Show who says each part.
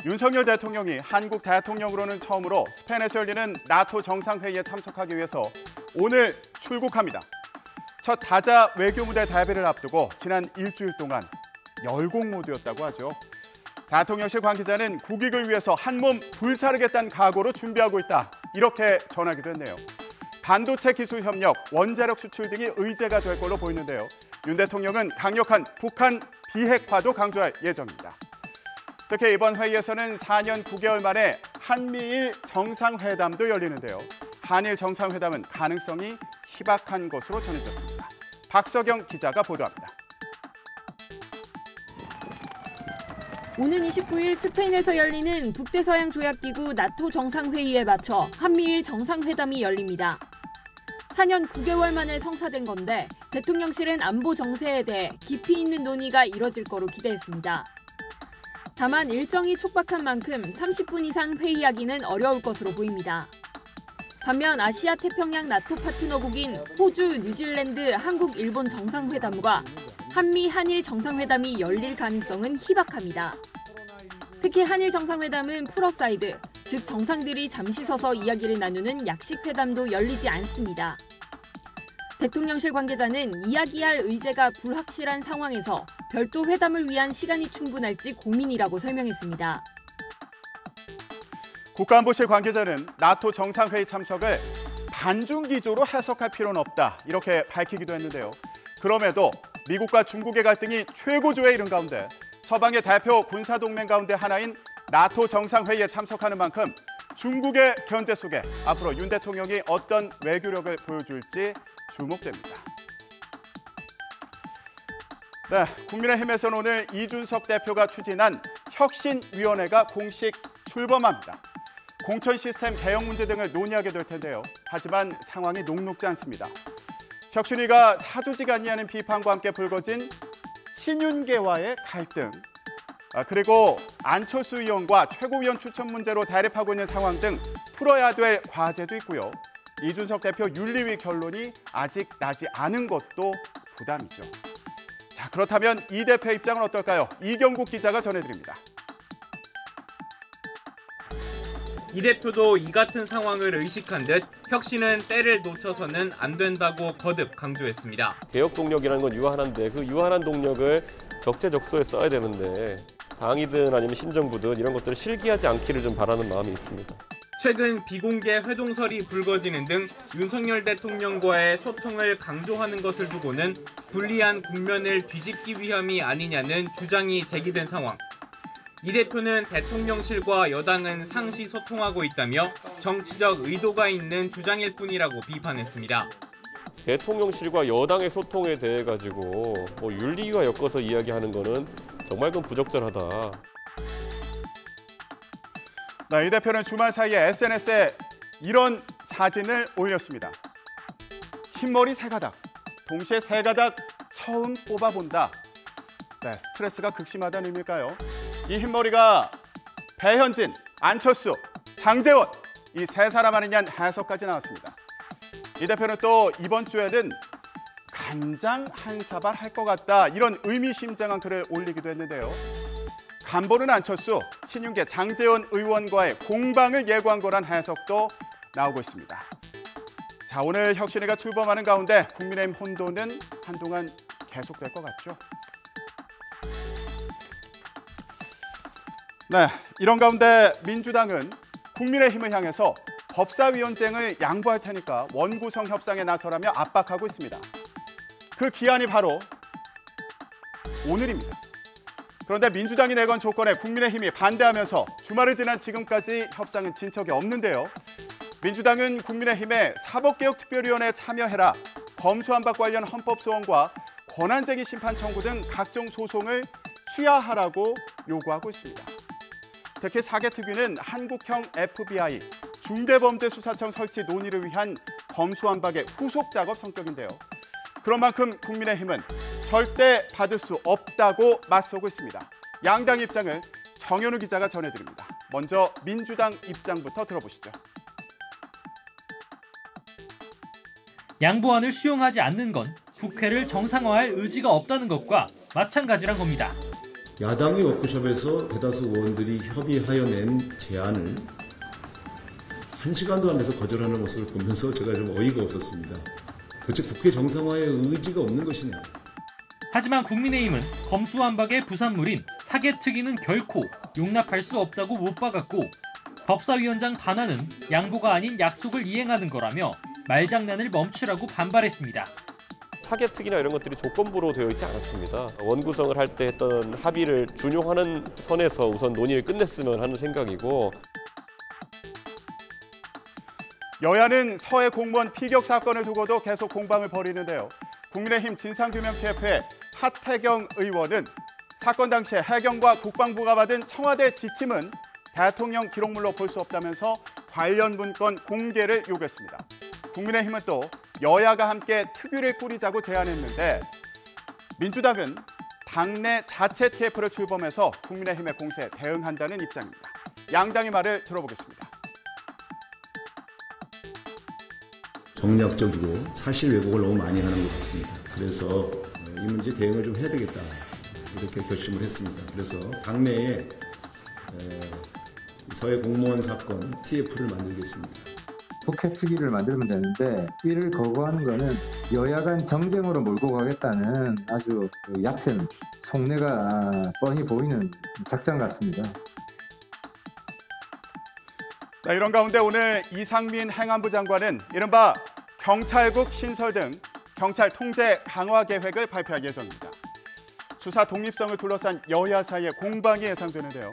Speaker 1: 윤석열 대통령이 한국 대통령으로는 처음으로 스페인에서 열리는 나토 정상회의에 참석하기 위해서 오늘 출국합니다. 첫 다자 외교무대 대비를 앞두고 지난 일주일 동안 열공 모드였다고 하죠. 대통령실 관계자는 국익을 위해서 한몸 불사르겠다는 각오로 준비하고 있다. 이렇게 전하기도 했네요. 반도체 기술 협력, 원자력 수출 등이 의제가 될 걸로 보이는데요. 윤 대통령은 강력한 북한 비핵화도 강조할 예정입니다. 특히 이번 회의에서는 4년 9개월 만에 한미일 정상회담도 열리는데요. 한일 정상회담은 가능성이 희박한 것으로 전해졌습니다. 박석영 기자가 보도합니다.
Speaker 2: 오는 29일 스페인에서 열리는 북대서양조약기구 나토 정상회의에 맞춰 한미일 정상회담이 열립니다. 4년 9개월 만에 성사된 건데 대통령실은 안보 정세에 대해 깊이 있는 논의가 이뤄질 거로 기대했습니다. 다만 일정이 촉박한 만큼 30분 이상 회의하기는 어려울 것으로 보입니다. 반면 아시아 태평양 나토 파트너국인 호주, 뉴질랜드, 한국, 일본 정상회담과 한미, 한일 정상회담이 열릴 가능성은 희박합니다. 특히 한일 정상회담은 풀어사이드, 즉 정상들이 잠시 서서 이야기를 나누는 약식 회담도 열리지 않습니다. 대통령실 관계자는 이야기할 의제가 불확실한 상황에서 별도 회담을 위한 시간이 충분할지 고민이라고 설명했습니다.
Speaker 1: 국가안보실 관계자는 나토 정상회의 참석을 반중 기조로 해석할 필요는 없다. 이렇게 밝히기도 했는데요. 그럼에도 미국과 중국의 갈등이 최고조에 이른 가운데 서방의 대표 군사동맹 가운데 하나인 나토 정상회의에 참석하는 만큼 중국의 견제 속에 앞으로 윤 대통령이 어떤 외교력을 보여줄지 주목됩니다. 네, 국민의힘에서는 오늘 이준석 대표가 추진한 혁신위원회가 공식 출범합니다. 공천 시스템 개혁 문제 등을 논의하게 될 텐데요. 하지만 상황이 녹록지 않습니다. 혁신위가 사조직아니냐는 비판과 함께 불거진 친윤계와의 갈등, 그리고 안철수 의원과 최고위원 추천 문제로 대립하고 있는 상황 등 풀어야 될 과제도 있고요. 이준석 대표 윤리위 결론이 아직 나지 않은 것도 부담이죠. 자, 그렇다면 이 대표의 입장은 어떨까요? 이경국 기자가 전해드립니다.
Speaker 3: 이 대표도 이 같은 상황을 의식한 듯 혁신은 때를 놓쳐서는 안 된다고 거듭 강조했습니다.
Speaker 4: 개혁 동력이라는 건 유한한데 그 유한한 동력을 적재적소에 써야 되는데 당이든 아니면 신정부든 이런 것들을 실기하지 않기를 좀 바라는 마음이 있습니다.
Speaker 3: 최근 비공개 회동설이 불거지는 등 윤석열 대통령과의 소통을 강조하는 것을 두고는 불리한 국면을 뒤집기 위함이 아니냐는 주장이 제기된 상황. 이 대표는 대통령실과 여당은 상시 소통하고 있다며 정치적 의도가 있는 주장일 뿐이라고 비판했습니다.
Speaker 4: 대통령실과 여당의 소통에 대해 가지고 윤리위와 엮어서 이야기하는 거는 정말 좀 부적절하다.
Speaker 1: 이 대표는 주말 사이에 SNS에 이런 사진을 올렸습니다. 흰머리 세 가닥, 동시에 세 가닥 처음 뽑아본다. 네, 스트레스가 극심하다는 의미일까요? 이 흰머리가 배현진, 안철수, 장제원 이 세 사람 아니냐는 해석까지 나왔습니다. 이 대표는 또 이번 주에는 간장 한 사발 할 것 같다 이런 의미심장한 글을 올리기도 했는데요. 간보는 안철수, 친윤계 장제원 의원과의 공방을 예고한 거란 해석도 나오고 있습니다. 자, 오늘 혁신위가 출범하는 가운데 국민의힘 혼돈은 한동안 계속될 것 같죠. 네, 이런 가운데 민주당은 국민의힘을 향해서 법사위원장을 양보할 테니까 원구성 협상에 나서라며 압박하고 있습니다. 그 기한이 바로 오늘입니다. 그런데 민주당이 내건 조건에 국민의힘이 반대하면서 주말을 지난 지금까지 협상은 진 적이 없는데요. 민주당은 국민의힘에 사법개혁특별위원회에 참여해라, 검수완박 관련 헌법소원과 권한쟁의 심판 청구 등 각종 소송을 취하하라고 요구하고 있습니다. 특히 사개특위는 한국형 FBI, 중대범죄수사청 설치 논의를 위한 검수완박의 후속 작업 성격인데요. 그런 만큼 국민의힘은 절대 받을 수 없다고 맞서고 있습니다. 양당 입장을 정현우 기자가 전해드립니다. 먼저 민주당 입장부터 들어보시죠.
Speaker 5: 양보안을 수용하지 않는 건 국회를 정상화할 의지가 없다는 것과 마찬가지란 겁니다. 야당의 워크숍에서 대다수 의원들이 협의하여 낸 제안을 1시간도 안 돼서 거절하는 모습을 보면서 제가 좀 어이가 없었습니다. 도대체 국회 정상화의 의지가 없는 것이네.
Speaker 6: 하지만 국민의힘은 검수완박의 부산물인 사개특위는 결코 용납할 수 없다고 못 박았고 법사위원장 반환은 양보가 아닌 약속을 이행하는 거라며 말장난을 멈추라고 반발했습니다.
Speaker 4: 사개특위나 이런 것들이 조건부로 되어 있지 않았습니다. 원구성을 할 때 했던 합의를 준용하는 선에서 우선 논의를 끝냈으면 하는 생각이고
Speaker 1: 여야는 서해 공무원 피격 사건을 두고도 계속 공방을 벌이는데요. 국민의힘 진상규명TF의 하태경 의원은 사건 당시에 해경과 국방부가 받은 청와대 지침은 대통령 기록물로 볼 수 없다면서 관련 문건 공개를 요구했습니다. 국민의힘은 또 여야가 함께 특위를 꾸리자고 제안했는데 민주당은 당내 자체 TF를 출범해서 국민의힘의 공세에 대응한다는 입장입니다. 양당의 말을 들어보겠습니다.
Speaker 5: 정략적이고 사실 왜곡을 너무 많이 하는 것 같습니다. 그래서 이 문제 대응을 좀 해야 되겠다 이렇게 결심을 했습니다. 그래서 당내에 서해 공무원 사건 TF를 만들겠습니다.
Speaker 7: 국회 특위를 만들면 되는데 이를 거부하는 것은 여야 간 정쟁으로 몰고 가겠다는 아주 얕은 속내가 뻔히 보이는 작전 같습니다.
Speaker 1: 자, 이런 가운데 오늘 이상민 행안부 장관은 이른바 경찰국 신설 등 경찰 통제 강화 계획을 발표할 예정입니다. 수사 독립성을 둘러싼 여야 사이의 공방이 예상되는데요.